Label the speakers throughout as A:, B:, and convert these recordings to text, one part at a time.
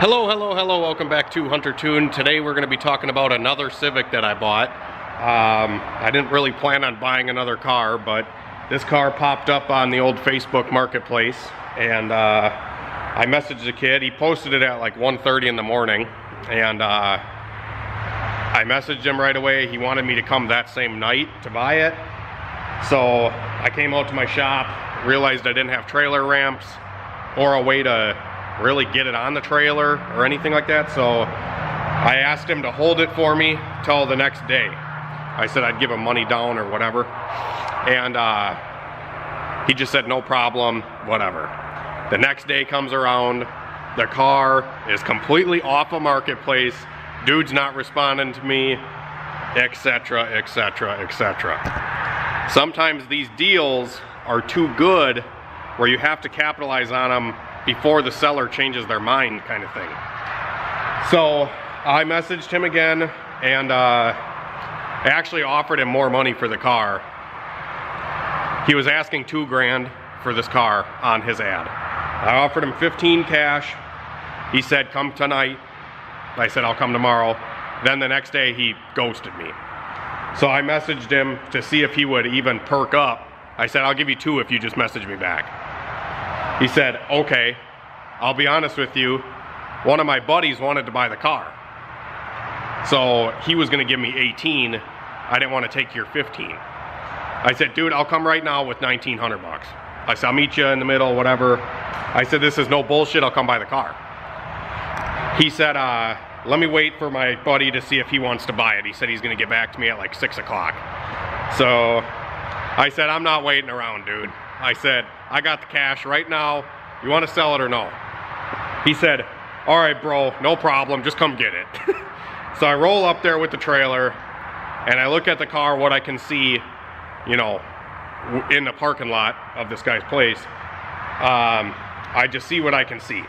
A: Hello, welcome back to Hunter Tune. Today we're going to be talking about another Civic that I bought. I didn't really plan on buying another car, but this car popped up on the old Facebook marketplace, and I messaged the kid. He posted it at like 1:30 in the morning, and I messaged him right away. He wanted me to come that same night to buy it. So I came out to my shop, realized I didn't have trailer ramps or a way to really get it on the trailer or anything like that, so I asked him to hold it for me till the next day. I said I'd give him money down or whatever, and he just said no problem, whatever. The next day comes around, the car is completely off a marketplace, dude's not responding to me, etc, etc, etc. Sometimes these deals are too good where you have to capitalize on them before the seller changes their mind, kind of thing. So I messaged him again, and I actually offered him more money for the car. He was asking $2 grand for this car on his ad. I offered him 15 cash. He said come tonight. I said I'll come tomorrow. Then the next day he ghosted me. So I messaged him to see if he would even perk up. I said I'll give you 2 if you just message me back. He said, okay. I'll be honest with you, one of my buddies wanted to buy the car. So he was gonna give me 18. I didn't want to take your 15. I said, dude, I'll come right now with 1,900 bucks. I said, I'll meet you in the middle, whatever. I said, this is no bullshit, I'll come buy the car. He said, let me wait for my buddy to see if he wants to buy it. He said he's gonna get back to me at like 6 o'clock. So I said, I'm not waiting around, dude. I said, I got the cash right now. You want to sell it or no? He said, all right, bro, no problem. Just come get it. So I roll up there with the trailer, and I look at the car, what I can see, you know, in the parking lot of this guy's place. I just see what I can see.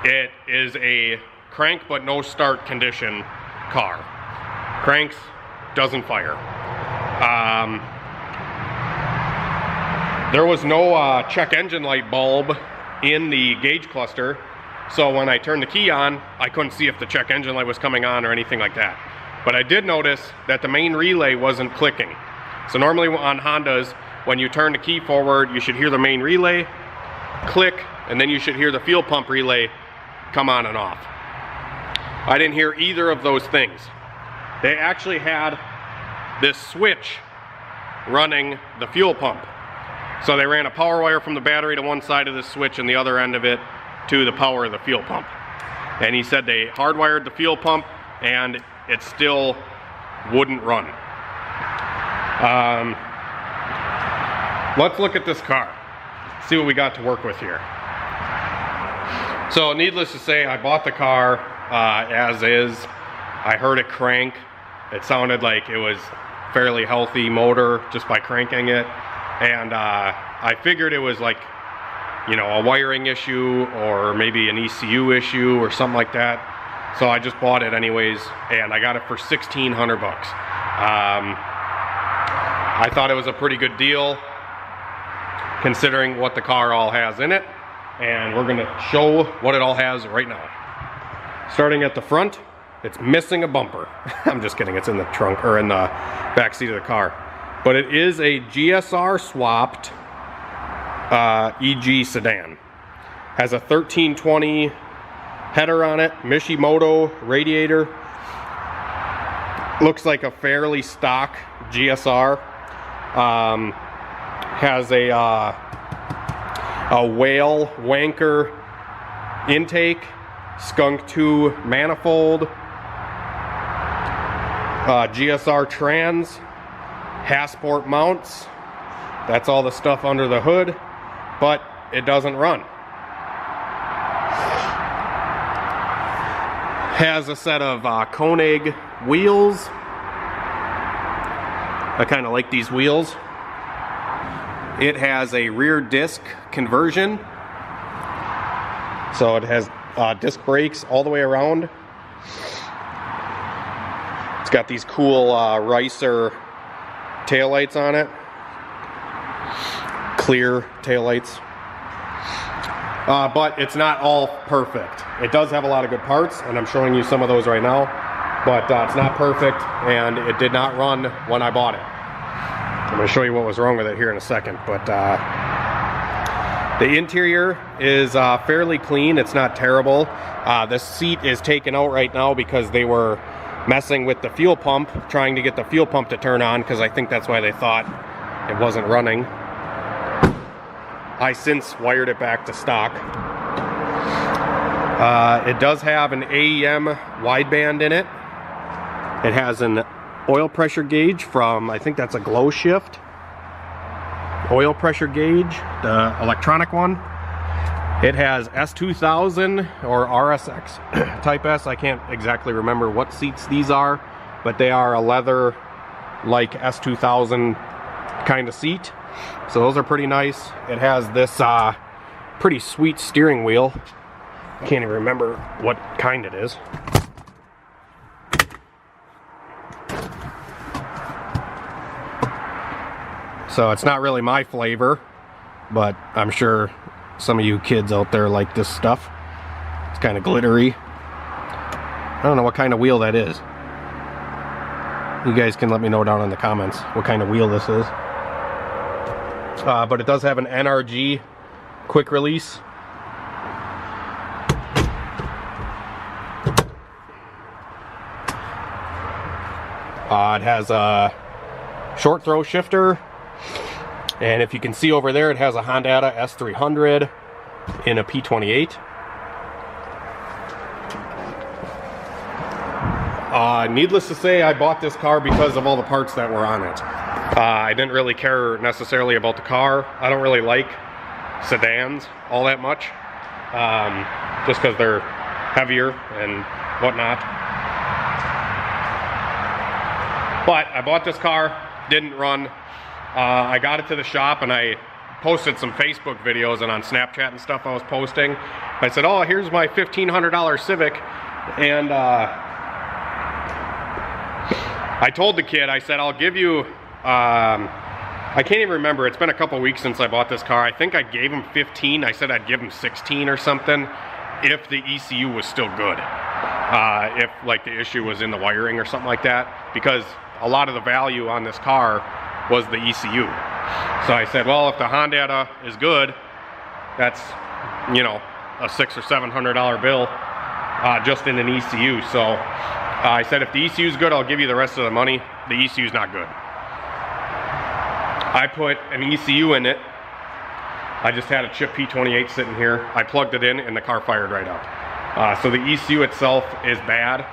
A: It is a crank but no start condition car. Cranks, doesn't fire. There was no check engine light bulb in the gauge cluster, so when I turned the key on, I couldn't see if the check engine light was coming on or anything like that. But I did notice that the main relay wasn't clicking. So normally on Hondas, when you turn the key forward, you should hear the main relay click, and then you should hear the fuel pump relay come on and off. I didn't hear either of those things. They actually had this switch running the fuel pump. So they ran a power wire from the battery to one side of the switch and the other end of it to the power of the fuel pump. And he said they hardwired the fuel pump and it still wouldn't run. Let's look at this car, see what we got to work with here. So needless to say, I bought the car as is. I heard it crank. It sounded like it was fairly healthy motor just by cranking it. And I figured it was like, you know, a wiring issue or maybe an ECU issue or something like that. So I just bought it anyways, and I got it for 1,600 bucks. I thought it was a pretty good deal considering what the car all has in it, and we're gonna show what it all has right now. Starting at the front, it's missing a bumper. I'm just kidding, it's in the trunk or in the back seat of the car. But it is a GSR swapped EG sedan. Has a 1320 header on it, Mishimoto radiator. Looks like a fairly stock GSR. Has a whale wanker intake, skunk 2 manifold, GSR trans, Passport mounts. That's all the stuff under the hood, but it doesn't run. Has a set of Koenig wheels. I kind of like these wheels. It has a rear disc conversion, so it has disc brakes all the way around. It's got these cool Ricer taillights on it, clear taillights. but it's not all perfect. It does have a lot of good parts, and I'm showing you some of those right now, but it's not perfect, and it did not run when I bought it. I'm going to show you what was wrong with it here in a second, but the interior is fairly clean. It's not terrible. The seat is taken out right now because they were messing with the fuel pump, trying to get the fuel pump to turn on, because I think that's why they thought it wasn't running. I since wired it back to stock. It does have an AEM wideband in it. It has an oil pressure gauge from, I think that's a Glow Shift oil pressure gauge, the electronic one. It has S2000 or RSX Type S. I can't exactly remember what seats these are, but they are a leather like S2000 kind of seat. So those are pretty nice. It has this pretty sweet steering wheel. I can't even remember what kind it is. So it's not really my flavor, but I'm sure some of you kids out there like this stuff. It's kind of glittery. I don't know what kind of wheel that is. You guys can let me know down in the comments what kind of wheel this is. But it does have an NRG quick release. It has a short throw shifter. And if you can see over there, it has a Honda S300 in a P28. Needless to say, I bought this car because of all the parts that were on it. I didn't really care necessarily about the car. I don't really like sedans all that much, just because they're heavier and whatnot. But I bought this car, didn't run. I got it to the shop and I posted some Facebook videos, and on Snapchat and stuff I was posting. I said, oh, here's my $1,500 Civic. And I told the kid, I said, I'll give you, I can't even remember. It's been a couple weeks since I bought this car. I think I gave him 15. I said I'd give him 16 or something if the ECU was still good. If like the issue was in the wiring or something like that, because a lot of the value on this car was the ECU. So I said, well, if the Honda is good, that's, you know, a $600 or $700 bill just in an ECU. So I said, if the ECU is good, I'll give you the rest of the money. The ECU is not good. I put an ECU in it. I just had a chip P28 sitting here. I plugged it in and the car fired right up. So the ECU itself is bad.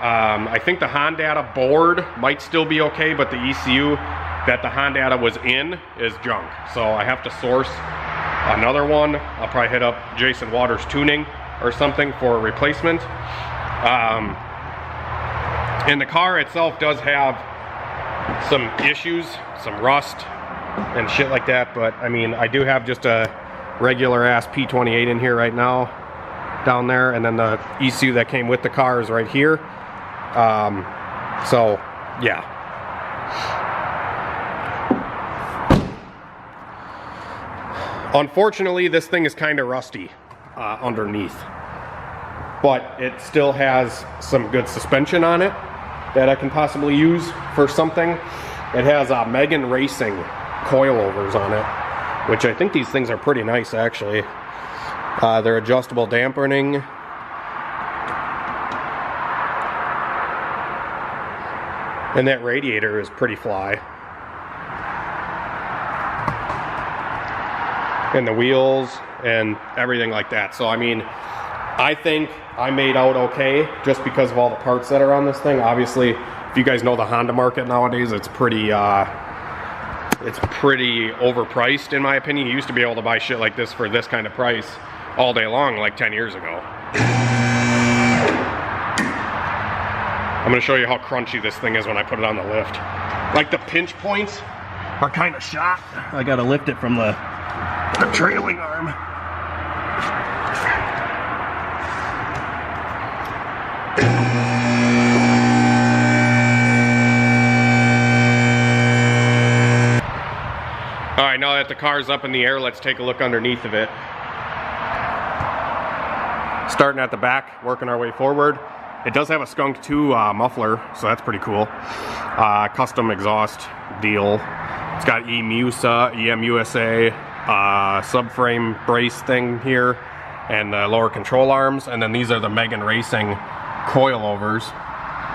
A: I think the Honda board might still be okay, but the ECU that the Honda was in is junk. So I have to source another one. I'll probably hit up Jason Waters Tuning or something for a replacement. And the car itself does have some issues, some rust and shit like that, but I mean, I do have just a regular ass P28 in here right now, down there, and then the ECU that came with the car is right here. So yeah. Unfortunately, this thing is kind of rusty underneath, but it still has some good suspension on it that I can possibly use for something. It has Megan Racing coilovers on it, which I think these things are pretty nice actually. They're adjustable dampening. And that radiator is pretty fly. And the wheels and everything like that. So I mean, I think I made out okay just because of all the parts that are on this thing. Obviously, if you guys know the Honda market nowadays, it's pretty overpriced in my opinion. You used to be able to buy shit like this for this kind of price all day long like 10 years ago. I'm gonna show you how crunchy this thing is when I put it on the lift. Like the pinch points are kind of shot. I gotta lift it from the trailing arm. All right, now that the car's up in the air, let's take a look underneath of it. Starting at the back, working our way forward. It does have a Skunk 2 muffler, so that's pretty cool. Custom exhaust deal. It's got EMUSA subframe brace thing here, and the lower control arms, and then these are the Megan Racing coilovers,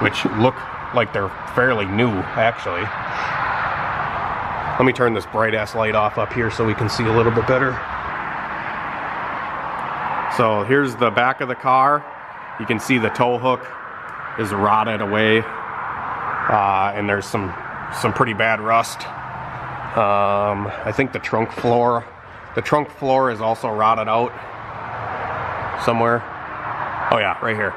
A: which look like they're fairly new, actually. Let me turn this bright ass light off up here so we can see a little bit better. So here's the back of the car. You can see the tow hook is rotted away, and there's some pretty bad rust. I think the trunk floor is also rotted out somewhere. Oh yeah, right here.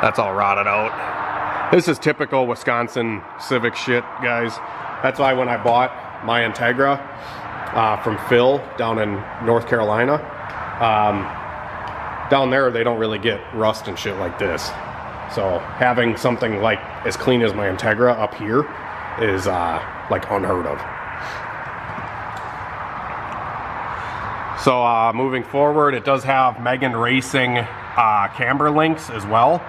A: That's all rotted out. This is typical Wisconsin Civic shit, guys. That's why when I bought my Integra from Phil down in North Carolina, down there they don't really get rust and shit like this. So having something like as clean as my Integra up here is like unheard of. So moving forward, it does have Megan Racing camber links as well.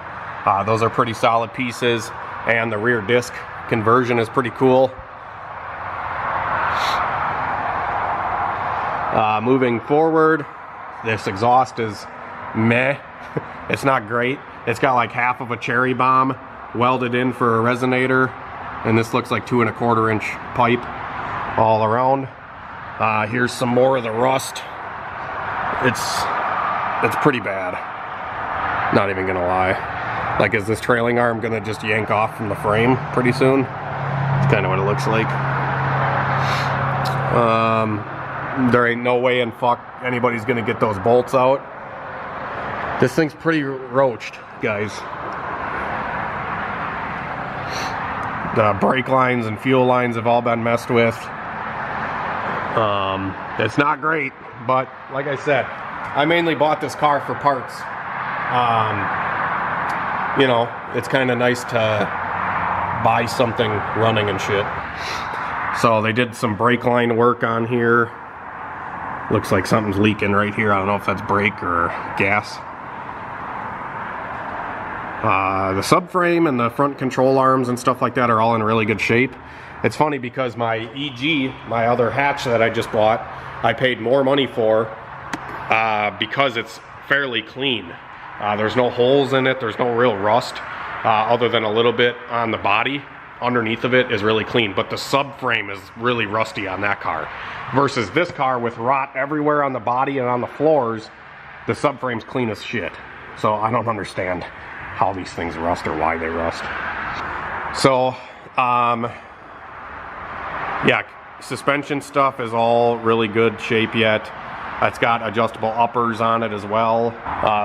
A: Those are pretty solid pieces, and the rear disc conversion is pretty cool. Moving forward, this exhaust is meh. It's not great. It's got like half of a cherry bomb welded in for a resonator, and this looks like 2 1/4 inch pipe all around. Here's some more of the rust. It's pretty bad. Not even gonna lie. Like, is this trailing arm gonna just yank off from the frame pretty soon? It's kind of what it looks like. There ain't no way in fuck anybody's gonna get those bolts out. This thing's pretty roached, guys. The brake lines and fuel lines have all been messed with. It's not great, but like I said, I mainly bought this car for parts. You know, it's kind of nice to buy something running and shit. So they did some brake line work on here. Looks like something's leaking right here. I don't know if that's brake or gas. The subframe and the front control arms and stuff like that are all in really good shape. It's funny because my EG, my other hatch that I just bought, I paid more money for because it's fairly clean. There's no holes in it, there's no real rust, other than a little bit on the body. Underneath of it is really clean, but the subframe is really rusty on that car. Versus this car with rot everywhere on the body and on the floors, the subframe's clean as shit. So I don't understand how these things rust or why they rust. So, yeah, suspension stuff is all really good shape yet. It's got adjustable uppers on it as well.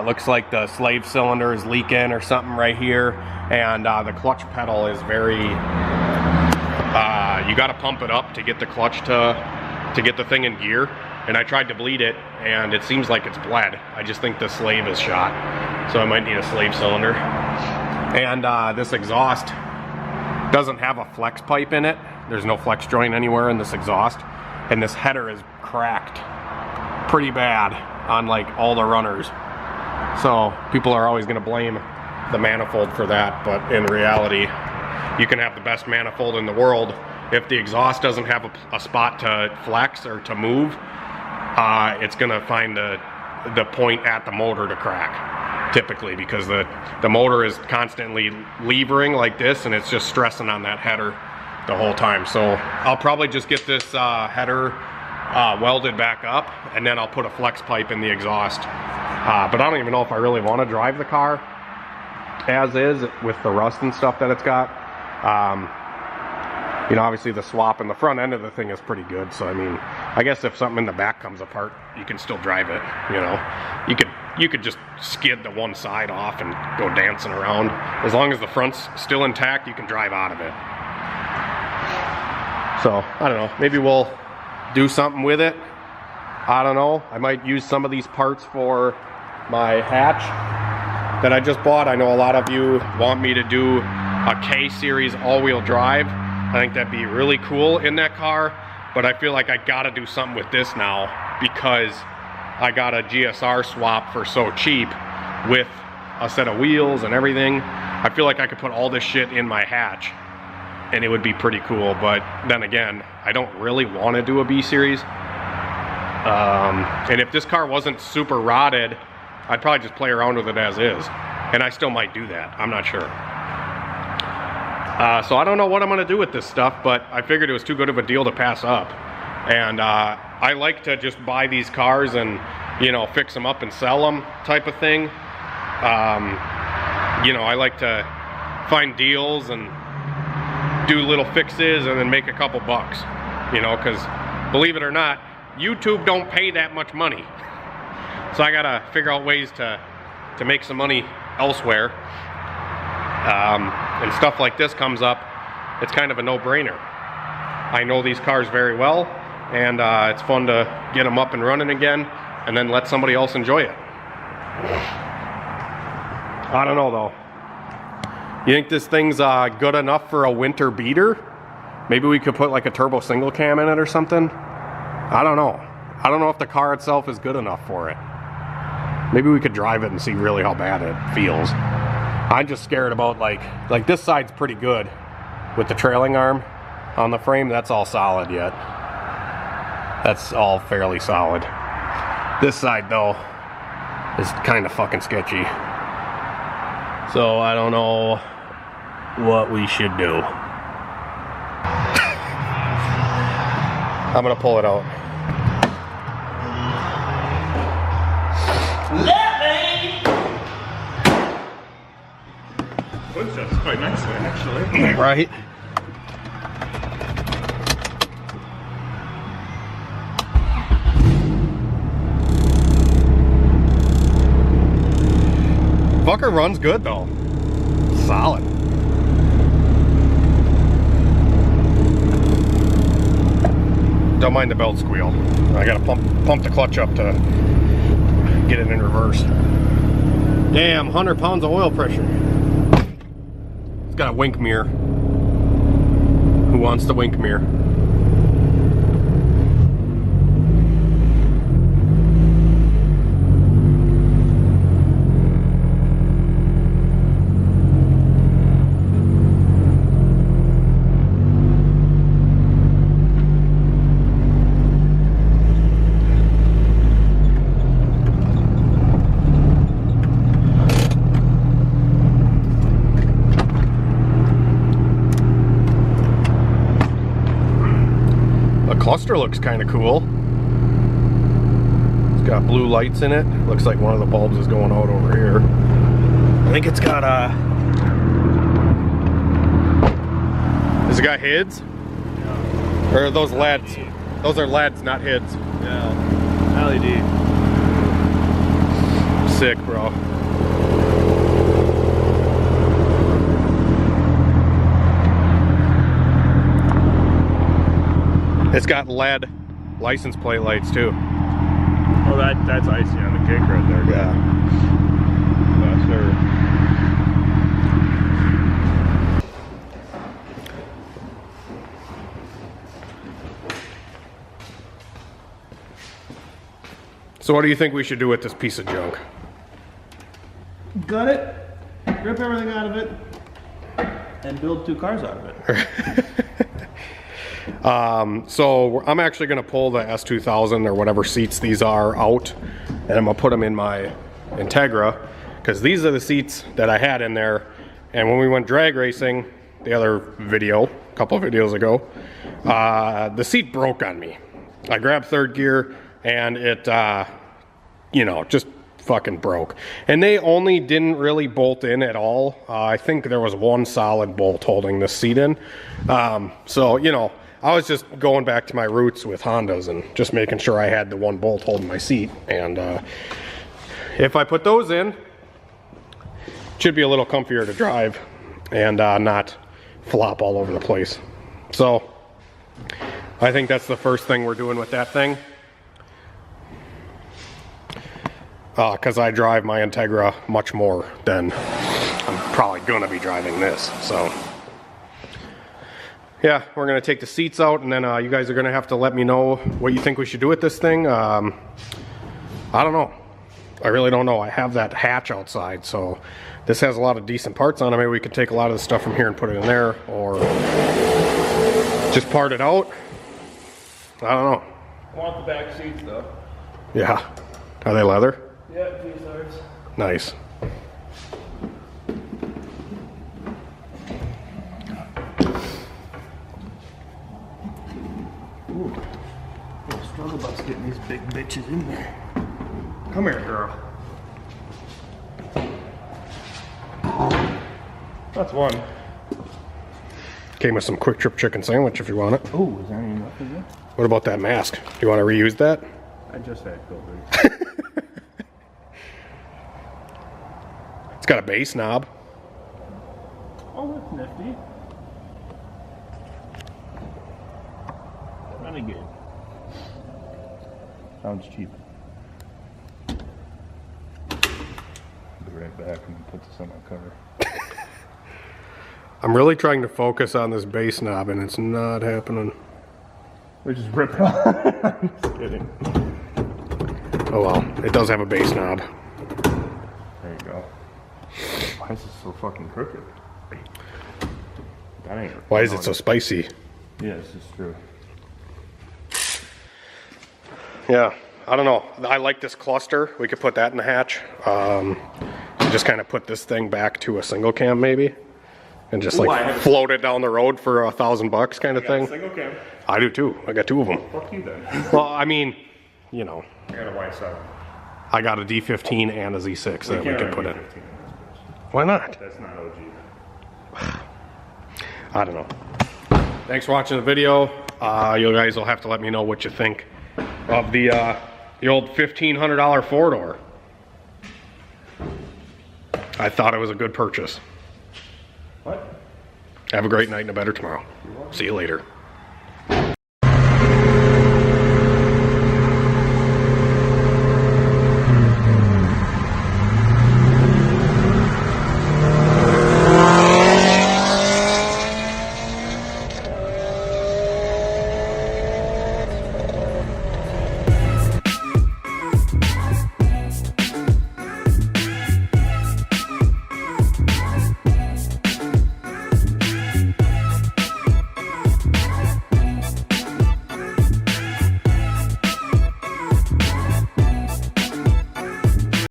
A: Looks like the slave cylinder is leaking or something right here. And the clutch pedal is very, you gotta pump it up to get the clutch to get the thing in gear. And I tried to bleed it, and it seems like it's bled. I just think the slave is shot. So I might need a slave cylinder. And this exhaust doesn't have a flex pipe in it. There's no flex joint anywhere in this exhaust. And this header is cracked pretty bad on like all the runners. So people are always gonna blame the manifold for that, but in reality, you can have the best manifold in the world. If the exhaust doesn't have a spot to flex or to move, it's gonna find the point at the motor to crack, typically, because the motor is constantly levering like this, and it's just stressing on that header the whole time. So I'll probably just get this header welded back up, and then I'll put a flex pipe in the exhaust. But I don't even know if I really want to drive the car as is with the rust and stuff that it's got. You know, obviously the swap in the front end of the thing is pretty good, so I mean, I guess if something in the back comes apart, you can still drive it, you know. You could just skid the one side off and go dancing around. As long as the front's still intact, you can drive out of it. So, I don't know, maybe we'll do something with it. I don't know, I might use some of these parts for my hatch that I just bought. I know a lot of you want me to do a K-Series all-wheel drive. I think that'd be really cool in that car, but I feel like I gotta do something with this now because I got a GSR swap for so cheap with a set of wheels and everything. I feel like I could put all this shit in my hatch and it would be pretty cool, but then again, I don't really want to do a B series. And if this car wasn't super rotted, I'd probably just play around with it as is. And I still might do that, I'm not sure. So I don't know what I'm gonna do with this stuff, but I figured it was too good of a deal to pass up. And I like to just buy these cars and, you know, fix them up and sell them type of thing. You know, I like to find deals and do little fixes and then make a couple bucks, you know, because believe it or not, YouTube don't pay that much money. So I gotta figure out ways to make some money elsewhere. And stuff like this comes up, it's kind of a no-brainer. I know these cars very well, and it's fun to get them up and running again and then let somebody else enjoy it. I don't know though. You think this thing's good enough for a winter beater? Maybe we could put like a turbo single cam in it or something? I don't know. I don't know if the car itself is good enough for it. Maybe we could drive it and see really how bad it feels. I'm just scared about like this side's pretty good with the trailing arm on the frame. That's all solid yet. That's all fairly solid. This side though is kind of fucking sketchy. So I don't know what we should do. I'm gonna pull it out.
B: That's quite nicely, actually.
A: Right? Fucker runs good though. Solid. Don't mind the belt squeal. I gotta pump the clutch up to get it in reverse. Damn, 100 pounds of oil pressure. It's got a wink mirror. Who wants the wink mirror? Cluster looks kind of cool. It's got blue lights in it. Looks like one of the bulbs is going out over here. I think it's got has it got HIDs? Yeah. Or are those LEDs? Those are LEDs, not HIDs.
B: Yeah. LED.
A: Sick, bro. It's got LED license plate lights too.
B: Oh, that's icing on the cake right there.
A: Yeah. So what do you think we should do with this piece of junk?
B: Gut it, rip everything out of it, and build 2 cars out of it.
A: So I'm actually going to pull the S2000 or whatever seats these are out, and I'm going to put them in my Integra, because these are the seats that I had in there. And when we went drag racing the other video, a couple of videos ago, the seat broke on me. I grabbed third gear and it you know, just fucking broke. And they only didn't really bolt in at all. I think there was one solid bolt holding this seat in. So, you know, I was just going back to my roots with Hondas and just making sure I had the one bolt holding my seat. And if I put those in, it should be a little comfier to drive and not flop all over the place. So I think that's the first thing we're doing with that thing. Because I drive my Integra much more than I'm probably going to be driving this. So yeah, we're going to take the seats out, and then you guys are going to have to let me know what you think we should do with this thing. I don't know. I really don't know. I have that hatch outside, so this has a lot of decent parts on it. Maybe we could take a lot of the stuff from here and put it in there, or just part it out. I don't know.
B: I want the back seats though.
A: Yeah. Are they leather?
B: Yeah, these are.
A: Nice.
B: Ooh. Little struggle bus getting these big bitches in there.
A: Come here, girl.
B: That's one.
A: Came with some quick trip chicken sandwich if you want it.
B: Oh, is there any left in there?
A: What about that mask? Do you want to reuse that?
B: I just had COVID.
A: It's got a bass knob.
B: Oh, that's nifty. Renegade. Sounds cheap. Be right back and put this on my cover.
A: I'm really trying to focus on this bass knob and it's not happening.
B: We just rip it off. I'm just kidding.
A: Oh well, it does have a bass knob.
B: There you go. Why is this so fucking crooked? That ain't.
A: Why is it so spicy?
B: Yeah, this is true.
A: Yeah, I don't know. I like this cluster. We could put that in the hatch. Just kind of put this thing back to a single cam maybe. And just like float it down the road for $1,000 kind of thing.
B: Single cam.
A: I do too. I got two of them.
B: Fuck you then.
A: Well, I mean, you know,
B: I got a Y7.
A: I got a D15 and a Z6 that we could put in.
B: in.
A: Why not?
B: That's not OG.
A: I don't know. Thanks for watching the video. You guys will have to let me know what you think of the old $1,500 four-door. I thought it was a good purchase.
B: What?
A: Have a great night and a better tomorrow. See you later.